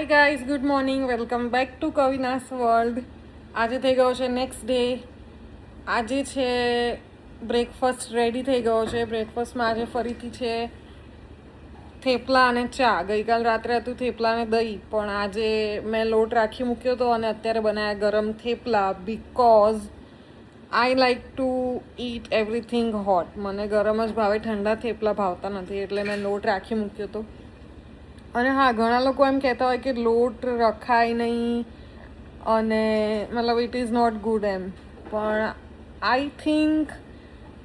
Hi guys, good morning, welcome back to Kavina's world. આજે થઈ ગયો છે નેક્સ્ટ ડે. આજે છે બ્રેકફાસ્ટ રેડી થઈ ગયો છે. બ્રેકફાસ્ટમાં આજે ફરીથી છે થેપલા અને ચા. ગઈકાલ રાત્રે હતું થેપલા અને દહીં, પણ આજે મેં લોટ રાખી મૂક્યો હતો અને અત્યારે બનાવ્યા ગરમ thepla. Because I like to eat everything hot. મને ગરમ જ ભાવે, ઠંડા થેપલા ભાવતા નથી, એટલે મેં લોટ રાખી મૂક્યો હતો. અને હા, ઘણા લોકો એમ કહેતા હોય કે લોટ રખાય નહીં અને મતલબ ઇટ ઇઝ નોટ ગુડ એમ, પણ આઈ થિંક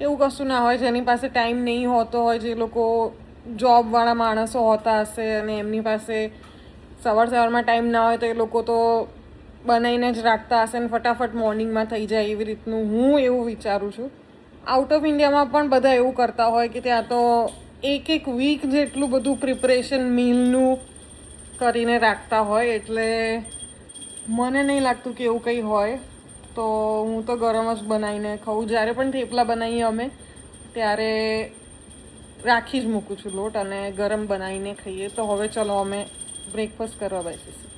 એવું કશું ના હોય. જેની પાસે ટાઈમ નહીં હોતો હોય, જે લોકો જોબવાળા માણસો હોતા હશે અને એમની પાસે સવારમાં ટાઈમ ના હોય, તો એ લોકો તો બનાવીને જ રાખતા હશે ને ફટાફટ મોર્નિંગમાં થઈ જાય, એવી રીતનું હું એવું વિચારું છું. આઉટ ઓફ ઇન્ડિયામાં પણ બધા એવું કરતા હોય કે ત્યાં તો એક વીક જેટલું બધું પ્રિપરેશન મીલનું કરીને રાખતા હોય, એટલે મને નહીં લાગતું કે એવું કંઈ હોય. તો હું તો ગરમ જ બનાવીને ખાઉં. જ્યારે પણ થેપલા બનાવીએ અમે, ત્યારે રાખી જ મૂકું છું લોટ અને ગરમ બનાવીને ખાઈએ. તો હવે ચલો અમે બ્રેકફાસ્ટ કરવા બેસીશું.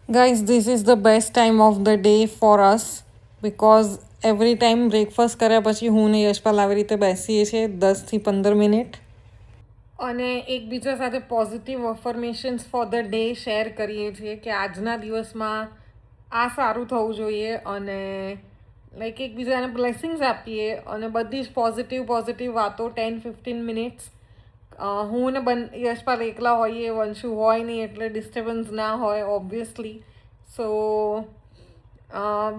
Guys, this is the best time of the day for us, because every time breakfast કર્યા પછી હું ને યશપાલ આવી રીતે બેસીએ છીએ 10 થી 15 મિનિટ અને એકબીજા સાથે positive affirmations for the day share કરીએ છીએ કે આજના દિવસમાં આ સારું થવું જોઈએ, અને લાઈક એકબીજાને બ્લેસિંગ્સ આપીએ અને બધી જ પોઝિટિવ વાતો 10-15 મિનિટ્સ. હું ને યશપાલ એકલા હોઈએ, વંશુ હોય નહીં, એટલે ડિસ્ટર્બન્સ ના હોય ઓબ્વિયસલી. સો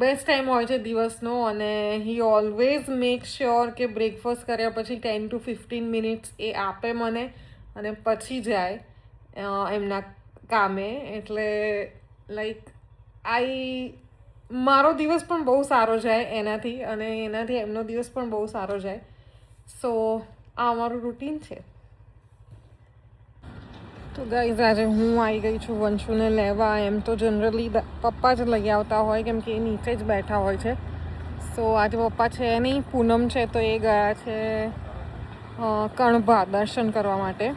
બેસ્ટ ટાઈમ હોય છે દિવસનો, અને હી ઓલવેઝ મેક શ્યોર કે બ્રેકફાસ્ટ કર્યા પછી 10 to 15 મિનિટ્સ એ આપે મને, અને પછી જાય એમના કામે. એટલે લાઈક મારો દિવસ પણ બહુ સારો જાય એનાથી, અને એનાથી એમનો દિવસ પણ બહુ સારો જાય. સો આ અમારું રૂટીન છે. તો ગાઈઝ, આજે હું આવી ગઈ છું વંશુને લેવા. એમ તો જનરલી પપ્પા જ લઈ આવતા હોય, કેમ કે એ નીચે જ બેઠા હોય છે. સો આજે પપ્પા છે નહીં, પૂનમ છે, તો એ ગયા છે કણભા દર્શન કરવા માટે.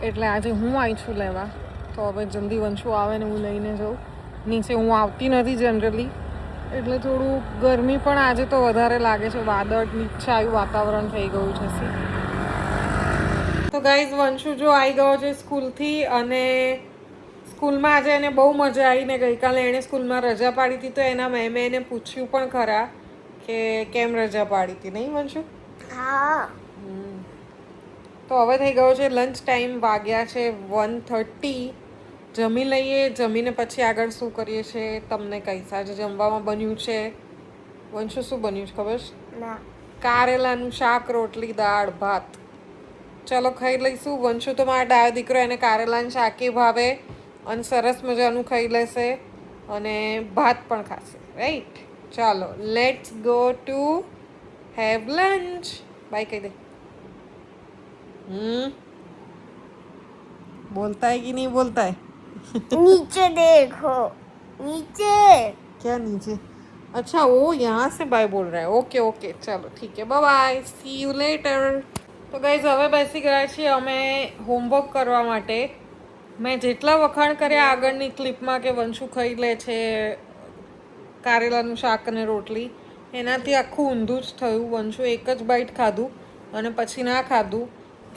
એટલે આજે હું આવી છું લેવા. તો હવે જલ્દી વંશુ આવે ને હું લઈને જાઉં. નીચે હું આવતી નથી જનરલી, એટલે થોડું ગરમી પણ આજે તો વધારે લાગે છે. વાદળ નીચાયું વાતાવરણ થઈ ગયું છે. તો ગાઈઝ, વંશુ જો આવી ગયો છે સ્કૂલથી, અને સ્કૂલમાં આજે એને બહુ મજા આવી. ને ગઈકાલે એણે સ્કૂલમાં રજા પાડી હતી, તો એના મેમે એને પૂછ્યું પણ ખરા કે કેમ રજા પાડી હતી, નહીં વંશુ? હા. તો હવે થઈ ગયો છે લંચ ટાઈમ. વાગ્યા છે 1:30. જમી લઈએ, જમીને પછી આગળ શું કરીએ છીએ તમને કહીશ. આજે જમવામાં બન્યું છે વંશુ, શું બન્યું છે ખબર છે? ના. કારેલાનું શાક, રોટલી, દાળ, ભાત. ચલો ખાઈ લઈશું. વંશુ તો મારા ડાયો દીકરો, એને કારેલાનું શાકે ભાવે અને સરસ મજાનું ખાઈ લેશે, અને ભાત પણ ખાશે. રાઈટ? ચાલો, let's go to have lunch. Bye કહી દે. बोलता है कि नहीं बोलता है? नीचे देखो, नीचे. क्या नीचे? अच्छा, वो यहाँ से बाय बोल रहा है. ओके ओके, चलो ठीक है, bye bye, see you later. તો ગાઈઝ, હવે બેસી ગયા છીએ અમે હોમવર્ક કરવા માટે. મેં જેટલા વખાણ કર્યા આગળની ક્લિપમાં કે વંશુ ખાઈ લે છે કારેલાનું શાક અને રોટલી, એનાથી આખું ઊંધું જ થયું. વંશુ એક જ બાઈટ ખાધું અને પછી ના ખાધું.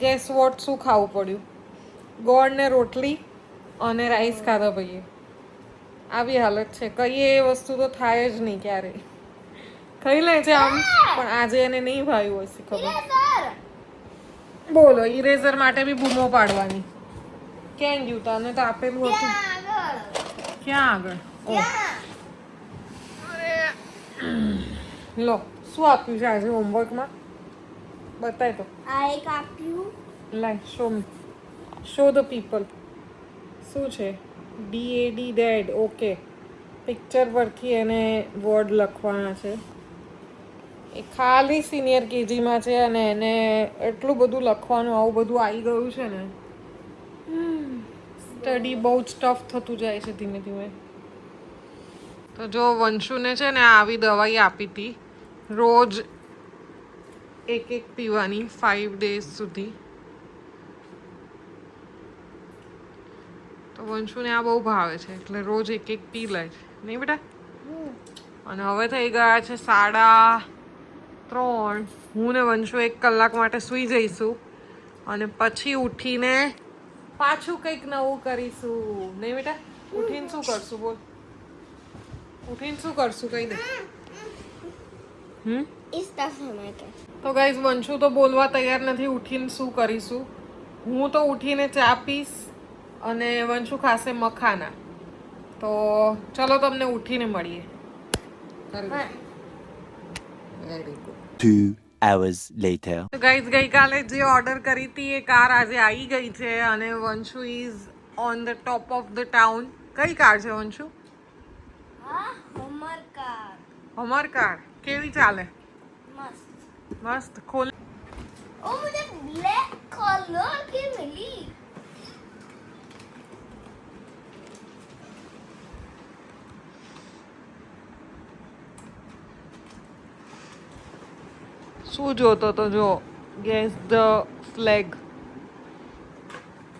ગેસ વોટ શું ખાવું પડ્યું? ગોળ ને રોટલી અને રાઈસ ખાધા ભાઈએ. આવી હાલત છે. કઈ એ વસ્તુ તો થાય જ નહીં ક્યારે. ખાઈ લે છે આમ, પણ આજે એને નહીં ભાવ્યું હશે ખબર. બોલો, ઇરેઝર માટે બી બૂમો પાડવાની. ક્યાં ગયું? તને તો આપેલું હતું. ક્યાં આગળ? લો, શું આપ્યું છે આજે હોમવર્કમાં? બતાય તો. આ એક આપ્યું. લાય, શો ધ પીપલ. શું છે? DAD, dead. ઓકે, પિક્ચર પરથી એને વર્ડ લખવાના છે. એ ખાલી સિનિયર કેજીમાં છે અને એને એટલું બધું લખવાનું, આવું બધું આવી ગયું છે ને. સ્ટડી બહુ જ ટફ થતું જાય છે ધીમે ધીમે. તો જો વંશુને છે ને આવી દવાઈ આપી હતી, રોજ એક પીવાની 5 days સુધી. તો વંશુને આ બહુ ભાવે છે એટલે રોજ એક એક પી લે છે નહીં બેટા. અને હવે થઈ ગયા છે 3:30. હું ને વંશુ 1 કલાક માટે સૂઈ જઈશું અને પછી ઉઠીને પાછું કંઈક નવું કરીશું નહીં બેટા. ઉઠીને શું કરશું બોલ? ઉઠીને શું કરશું કહી દે. इसका समय क्या તો ગાઈઝ વંશુ તો બોલવા તૈયાર નથી ઉઠીને શું કરીશું. હું તો ઉઠીને ચા પીશ અને વંશુ ખાશે મખાના. તો ચલો તમને ઉઠીને મળીએ. Very good. 2 hours later. તો ગાઈઝ ગઈકાલે જે ઓર્ડર કરી હતી એ કાર આજે આવી ગઈ છે અને Vanshu is on the top of the town. કઈ કાર છે વંશુ? हाँ हमर कार અમર કાર. કેવી ચાલે? मस्त મસ્ત. ખોલ. ओ मुझे ब्लैक कलर की मिली શું જોતો તો જો ગેસ ધ ફ્લેગ.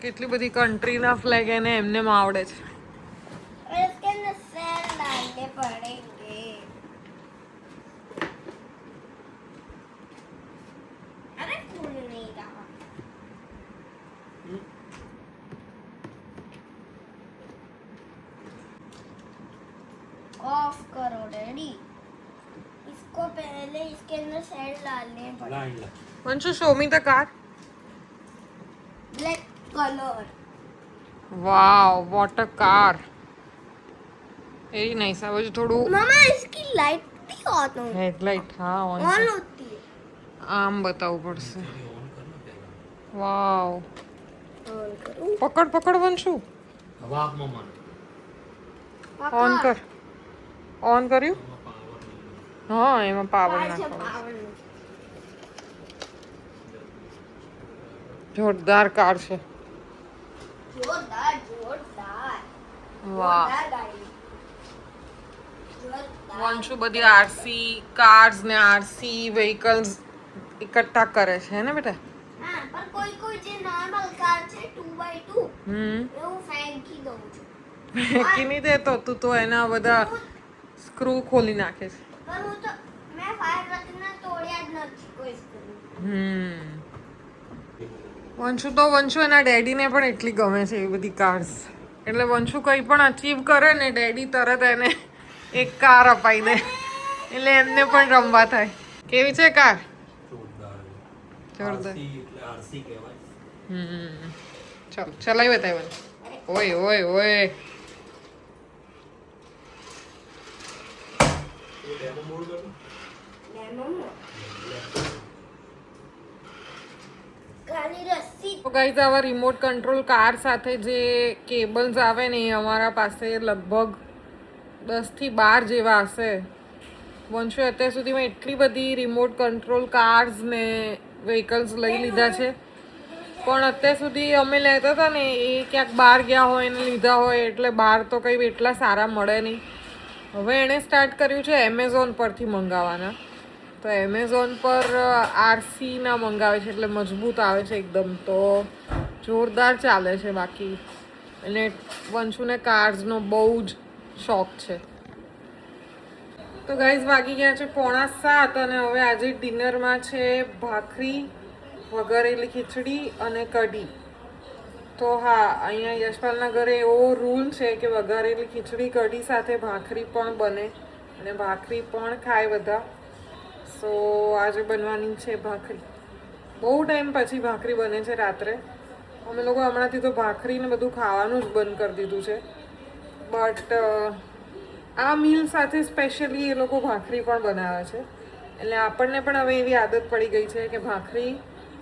કેટલી બધી કન્ટ્રીના ફ્લેગ એને એમને આવડે છે. और इसके अंदर सेल डालने पड़ेंगे अरे खुल नहीं रहा ऑफ करो डैडी इसको पहले इसके अंदर सेल डालने पड़ेंगे Vanshu show me the car. Black colour wow what a car. Very nice. આ બાજુ થોડું मामा इसकी लाइट भी ऑन हो હેડલાઇટ. હા ઓન ऑन છે. होती है આમ બતાવવું પડશે. વાવ. ऑन करूं પકડ પકડ વંશુ. હવા આપમાં મને ઓન કર. ઓન કર્યું? હા એમાં પાવર નાખો. જોરદાર કાર છે. जोरदार जोरदार વાહ. जोरदार गाड़ी जोरदार વંશુ બધી આરસી કાર્સ ને આરસી વ્હીકલ્સ એકઠા કરે છે હે ને બેટા? हाँ पर कोई कोई जो नॉर्मल कार છે 2x2 હમ. હું ફેંકી દઉં છું ફેંકી નહીં દેતો તું તો એના બધા સ્ક્રૂ ખોલી નાખે છે. પર હું તો મેં ફાયર રત્ન તોડ્યા જ નથી કોઈ સ્ક્રૂ હમ. વંશુ એના ડેડીને પણ એટલી ગમે છે એવી બધી કાર્સ. એટલે વંશુ કંઈ પણ અચીવ કરે ને ડેડી તરત એને એક કાર અપાઈ દે એટલે એમને પણ રમવા થાય. કેવી છે કાર? જોરદાર. આરસી એટલે આરસી કહેવાય. હમ. ચાલ ચલાવી બતાય વંશુ. ઓય ઓય ઓય. એ ડેમો મોડ કરો. ગાડી રસ્સી તો ગાઈઝ આવા રિમોટ કંટ્રોલ કાર સાથે જે કેબલ્સ આવે ને એ અમારા પાસે લગભગ 10 થી 12 જેવા હશે. વંશુએ અત્યાર સુધીમાં એટલી બધી રિમોટ કંટ્રોલ કાર્સ ને વ્હીકલ્સ લઈ લીધા છે પણ અત્યાર સુધી અમે લેતા હતા ને એ ક્યાંક બહાર ગયા હોય ને લીધા હોય એટલે બહાર તો કંઈ એટલા સારા મળે નહીં. હવે એણે સ્ટાર્ટ કર્યું છે એમેઝોન પરથી મંગાવવાના. તો એમેઝોન પર આરસીના મંગાવે છે એટલે મજબૂત આવે છે એકદમ. તો જોરદાર ચાલે છે. બાકી એને વંશુને કાર્સનો બહુ જ શોખ છે. તો ગાઈઝ વાગી ગયા છે 6:45 અને હવે આજે ડિનરમાં છે ભાખરી, વઘારેલી ખીચડી અને કઢી. તો હા અહીંયા યશપાલના ઘરે એવો રૂલ છે કે વઘારેલી ખીચડી કઢી સાથે ભાખરી પણ બને અને ભાખરી પણ ખાય બધા. સો આજે બનવાની છે ભાખરી. બહુ ટાઈમ પછી ભાખરી બને છે રાત્રે. અમે લોકો હમણાંથી તો ભાખરી ને બધું ખાવાનું જ બંધ કરી દીધું છે. બટ આ મીલ સાથે સ્પેશિયલી એ લોકો ભાખરી પણ બનાવે છે એટલે આપણને પણ હવે એવી આદત પડી ગઈ છે કે ભાખરી,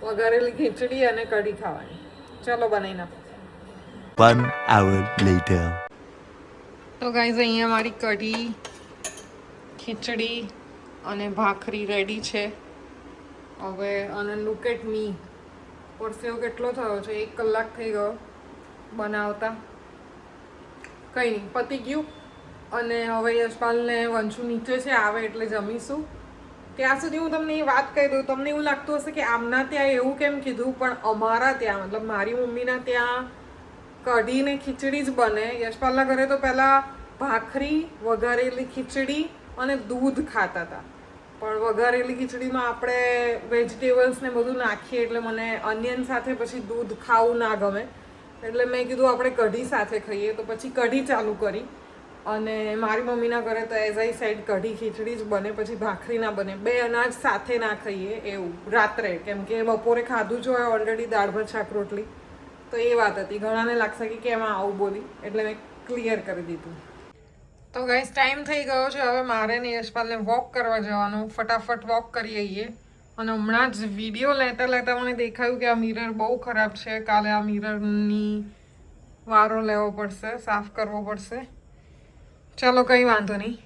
વઘારેલી ખીચડી અને કઢી ખાવાની. ચલો બનાવી નાખો. 1 hour later. તો ગાઈઝ અહીંયા મારી કઢી, ખીચડી અને ભાખરી રેડી છે. હવે અને લુક એટ મી. પરસેવો કેટલો થયો છે. 1 કલાક થઈ ગયો બનાવતા. કંઈ નહીં પતી ગયું. અને હવે યશપાલને વંશુ નીચે છે આવે એટલે જમીશું. ત્યાં સુધી હું તમને એ વાત કહી દઉં. તમને એવું લાગતું હશે કે આમના ત્યાં એવું કેમ કીધું પણ અમારા ત્યાં મતલબ મારી મમ્મીના ત્યાં કઢી ને ખીચડી જ બને. યશપાલના ઘરે તો પહેલાં ભાખરી, વઘારેલી ખીચડી અને દૂધ ખાતા હતા. પણ વઘારેલી ખીચડીમાં આપણે વેજીટેબલ્સ ને બધું નાખીએ એટલે મને અનિયન સાથે પછી દૂધ ખાવું ના ગમે. એટલે મેં કીધું આપણે કઢી સાથે ખાઈએ, તો પછી કઢી ચાલુ કરી. અને મારી મમ્મીના ઘરે તો as I side kadhi khichdi જ બને, પછી ભાખરી ના બને. બે અનાજ સાથે ના ખાઈએ એવું રાત્રે, કેમ કે બપોરે ખાધું જ હોય ઓલરેડી દાળ ભાત શાક રોટલી. તો એ વાત હતી. ઘણાને લાગશે કે કેમ આવું બોલી, એટલે મેં ક્લિયર કરી દીધું. તો ગાઈસ ટાઈમ થઈ ગયો છે હવે મારે ને યશપાલને વોક કરવા જવાનું. ફટાફટ વોક કરી આવીએ. અને હમણાં જ વિડીયો લેતા લેતા મને દેખાયું કે આ મિરર બહુ ખરાબ છે. કાલે આ મિરરની વારો લેવો પડશે, સાફ કરવો પડશે. ચાલો કંઈ વાંધો નહીં,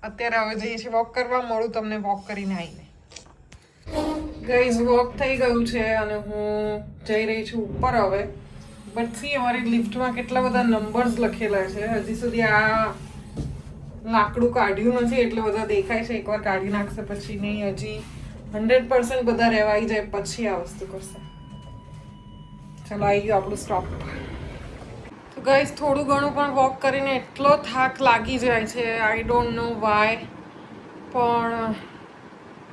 અત્યારે હવે જઈએ છીએ વોક કરવા. મળું તમને વોક કરીને આવીને. ગાઈઝ વોક થઈ ગયું છે અને હું જઈ રહી છું ઉપર હવે. બટ સી અમારી લિફ્ટમાં કેટલા બધા નંબર્સ લખેલા છે. હજી સુધી આ લાકડું કાઢ્યું નથી એટલે બધા દેખાય છે. એકવાર કાઢી નાખશે પછી નહીં. હજી 100% બધા રહેવાઈ જાય પછી આ વસ્તુ કરશે. ચાલો આવી ગયું આપણું સ્ટોપ. તો ગાઈઝ થોડું ઘણું પણ વોક કરીને એટલો થાક લાગી જાય છે. આઈ ડોન્ટ નો વાય, પણ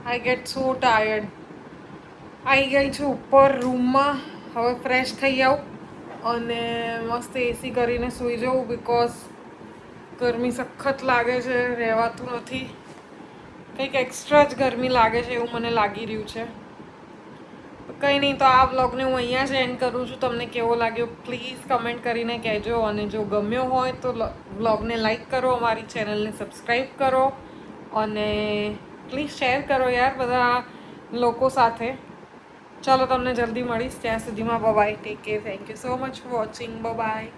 આઈ ગેટ સો ટાયર્ડ. આવી ગઈ છું ઉપર રૂમમાં. હવે ફ્રેશ થઈ આવું અને મસ્ત એસી કરીને સૂઈ જાઉં, બિકોઝ ગરમી સખત લાગે છે, રહેવાતું નથી. કંઈક એક્સ્ટ્રા જ ગરમી લાગે છે એવું મને લાગી રહ્યું છે. કંઈ નહીં, તો આ વ્લોગને હું અહીંયા જ એન્ડ કરું છું. તમને કેવો લાગ્યો પ્લીઝ કમેન્ટ કરીને કહેજો. અને જો ગમ્યો હોય તો વ્લોગને લાઈક કરો, અમારી ચેનલને સબસ્ક્રાઈબ કરો અને પ્લીઝ શેર કરો યાર બધા લોકો સાથે. ચાલો તમને જલ્દી મળીશ. ત્યાં સુધીમાં bye, take care, thank you so much for watching, by.